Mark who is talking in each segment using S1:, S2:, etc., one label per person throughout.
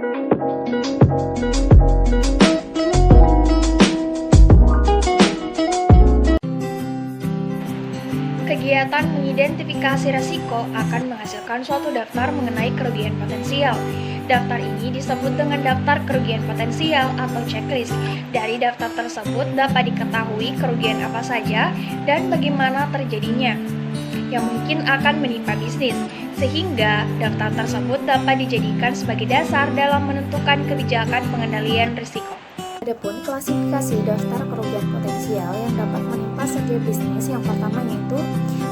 S1: Kegiatan mengidentifikasi risiko akan menghasilkan suatu daftar mengenai kerugian potensial. Daftar ini disebut dengan daftar kerugian potensial atau checklist. Dari daftar tersebut dapat diketahui kerugian apa saja dan bagaimana terjadinya yang mungkin akan menimpa bisnis, sehingga daftar tersebut dapat dijadikan sebagai dasar dalam menentukan kebijakan pengendalian risiko.
S2: Adapun klasifikasi daftar kerugian potensial yang dapat menimpa setiap bisnis, yang pertama yaitu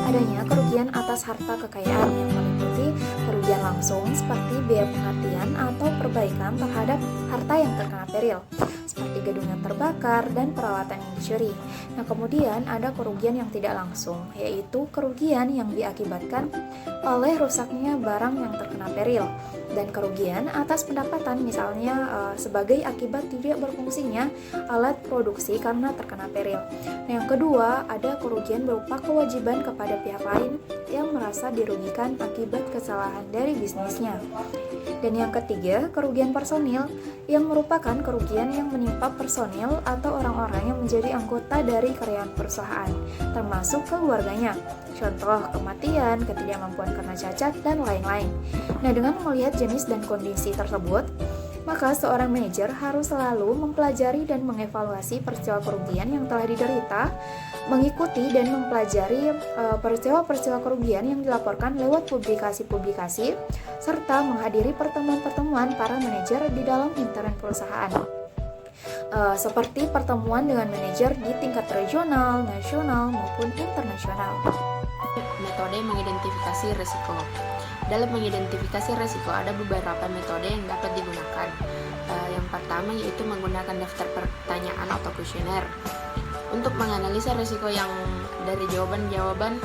S2: adanya kerugian atas harta kekayaan yang meliputi kerugian langsung seperti biaya penggantian atau perbaikan terhadap harta yang terkena peril, seperti gedung yang terbakar dan peralatan yang dicuri. Nah, kemudian ada kerugian yang tidak langsung, yaitu kerugian yang diakibatkan oleh rusaknya barang yang terkena peril, dan kerugian atas pendapatan, misalnya sebagai akibat tidak berfungsinya alat produksi karena terkena peril. Nah, yang kedua, ada kerugian berupa kewajiban kepada pihak lain yang merasa dirugikan akibat kesalahan dari bisnisnya. Dan yang ketiga, kerugian personil, yang merupakan kerugian yang menimpa personil atau orang-orang yang menjadi anggota dari karyawan perusahaan, termasuk keluarganya. Contoh, kematian, ketidakmampuan karena cacat, dan lain-lain. Nah, dengan melihat jenis dan kondisi tersebut, maka seorang manajer harus selalu mempelajari dan mengevaluasi peristiwa kerugian yang telah diderita, mengikuti dan mempelajari peristiwa-peristiwa kerugian yang dilaporkan lewat publikasi-publikasi, serta menghadiri pertemuan-pertemuan para manajer di dalam internal perusahaan. Seperti pertemuan dengan manajer di tingkat regional, nasional, maupun internasional.
S3: Metode mengidentifikasi risiko. Dalam mengidentifikasi risiko ada beberapa metode yang dapat digunakan. Yang pertama yaitu menggunakan daftar pertanyaan atau kuesioner. Untuk menganalisa risiko yang dari jawaban-jawaban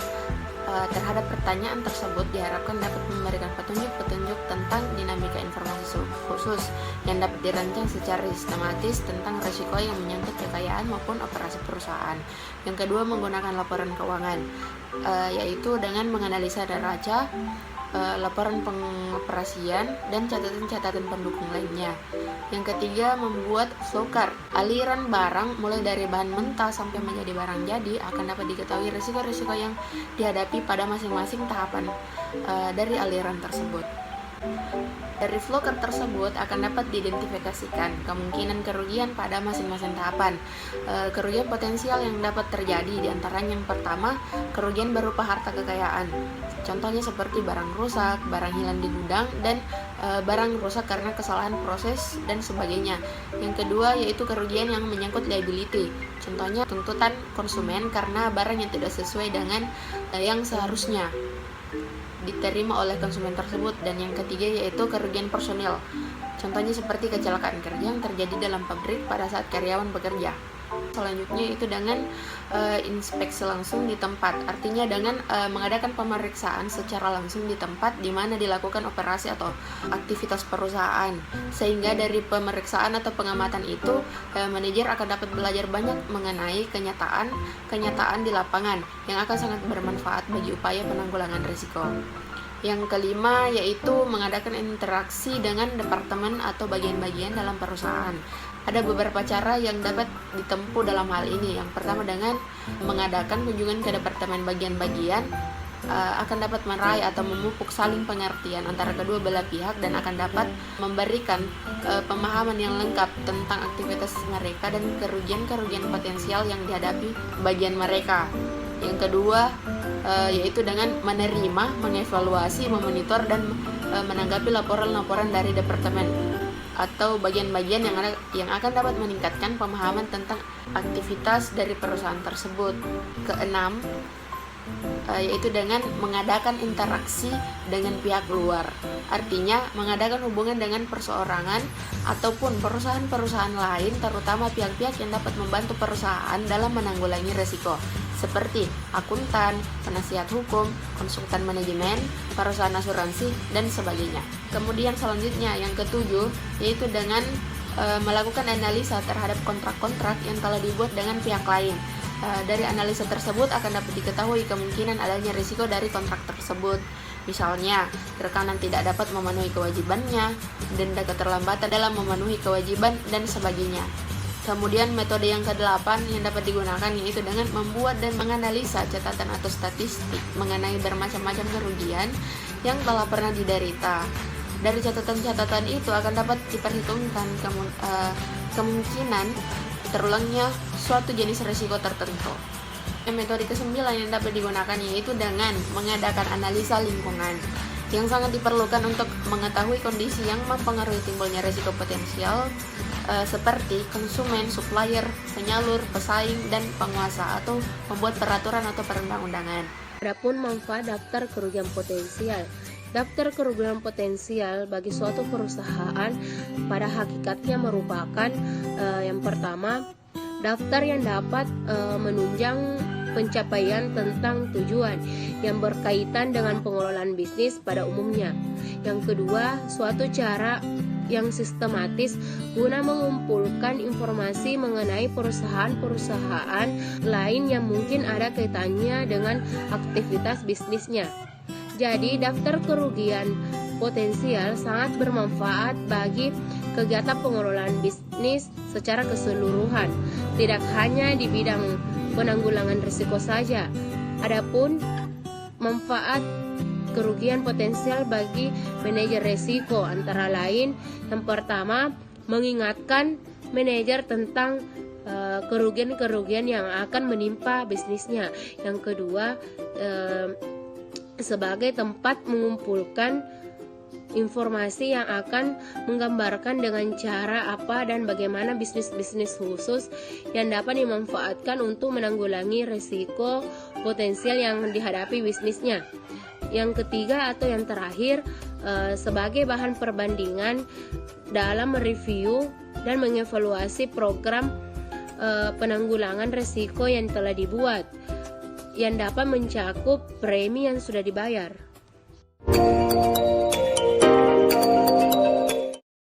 S3: terhadap pertanyaan tersebut diharapkan dapat memberikan petunjuk-petunjuk tentang dinamika informasi khusus yang dapat dirancang secara sistematis tentang risiko yang menyangkut kekayaan maupun operasi perusahaan. Yang kedua, menggunakan laporan keuangan, yaitu dengan menganalisa neraca, laporan pengoperasian, dan catatan-catatan pendukung lainnya. Yang ketiga, membuat flowchart. Aliran barang mulai dari bahan mentah sampai menjadi barang jadi akan dapat diketahui risiko-risiko yang dihadapi pada masing-masing tahapan dari aliran tersebut. Dari flowchart tersebut akan dapat diidentifikasikan kemungkinan kerugian pada masing-masing tahapan. Kerugian potensial yang dapat terjadi diantaranya yang pertama, kerugian berupa harta kekayaan. Contohnya seperti barang rusak, barang hilang di gudang, dan barang rusak karena kesalahan proses dan sebagainya. Yang kedua yaitu kerugian yang menyangkut liability. Contohnya tuntutan konsumen karena barang yang tidak sesuai dengan yang seharusnya diterima oleh konsumen tersebut. Dan yang ketiga yaitu kerugian personil. Contohnya seperti kecelakaan kerja yang terjadi dalam pabrik pada saat karyawan bekerja. Selanjutnya itu dengan inspeksi langsung di tempat, artinya dengan mengadakan pemeriksaan secara langsung di tempat di mana dilakukan operasi atau aktivitas perusahaan, sehingga dari pemeriksaan atau pengamatan itu manajer akan dapat belajar banyak mengenai kenyataan di lapangan yang akan sangat bermanfaat bagi upaya penanggulangan risiko. Yang kelima yaitu mengadakan interaksi dengan departemen atau bagian-bagian dalam perusahaan. Ada beberapa cara yang dapat ditempuh dalam hal ini. Yang pertama dengan mengadakan kunjungan ke departemen bagian-bagian akan dapat meraih atau memupuk saling pengertian antara kedua belah pihak dan akan dapat memberikan pemahaman yang lengkap tentang aktivitas mereka dan kerugian-kerugian potensial yang dihadapi bagian mereka. Yang kedua yaitu dengan menerima, mengevaluasi, memonitor, dan menanggapi laporan-laporan dari departemen atau bagian-bagian yang akan dapat meningkatkan pemahaman tentang aktivitas dari perusahaan tersebut. Keenam, yaitu dengan mengadakan interaksi dengan pihak luar, artinya mengadakan hubungan dengan perseorangan ataupun perusahaan-perusahaan lain, terutama pihak-pihak yang dapat membantu perusahaan dalam menanggulangi risiko, seperti akuntan, penasihat hukum, konsultan manajemen, perusahaan asuransi, dan sebagainya. Kemudian selanjutnya yang ketujuh yaitu dengan melakukan analisa terhadap kontrak-kontrak yang telah dibuat dengan pihak lain. Dari analisa tersebut akan dapat diketahui kemungkinan adanya risiko dari kontrak tersebut. Misalnya, rekanan tidak dapat memenuhi kewajibannya, denda keterlambatan dalam memenuhi kewajiban, dan sebagainya. Kemudian metode yang ke-8 yang dapat digunakan yaitu dengan membuat dan menganalisa catatan atau statistik mengenai bermacam-macam kerugian yang telah pernah diderita. Dari catatan-catatan itu akan dapat diperhitungkan kemungkinan terulangnya suatu jenis risiko tertentu. Metode ke-9 yang dapat digunakan yaitu dengan mengadakan analisa lingkungan, yang sangat diperlukan untuk mengetahui kondisi yang mempengaruhi timbulnya risiko potensial seperti konsumen, supplier, penyalur, pesaing, dan penguasa atau membuat peraturan atau perundang-undangan.
S4: Adapun manfaat daftar kerugian potensial. Daftar kerugian potensial bagi suatu perusahaan pada hakikatnya merupakan yang pertama, daftar yang dapat menunjang pencapaian tentang tujuan yang berkaitan dengan pengelolaan bisnis pada umumnya. Yang kedua, suatu cara yang sistematis guna mengumpulkan informasi mengenai perusahaan-perusahaan lain yang mungkin ada kaitannya dengan aktivitas bisnisnya. Jadi, daftar kerugian potensial sangat bermanfaat bagi kegiatan pengelolaan bisnis secara keseluruhan, tidak hanya di bidang penanggulangan risiko saja. Adapun manfaat kerugian potensial bagi manajer risiko antara lain, yang pertama, mengingatkan manajer tentang kerugian-kerugian yang akan menimpa bisnisnya. Yang kedua, sebagai tempat mengumpulkan informasi yang akan menggambarkan dengan cara apa dan bagaimana bisnis-bisnis khusus yang dapat dimanfaatkan untuk menanggulangi risiko potensial yang dihadapi bisnisnya. Yang ketiga atau yang terakhir, sebagai bahan perbandingan dalam mereview dan mengevaluasi program penanggulangan risiko yang telah dibuat, yang dapat mencakup premi yang sudah dibayar.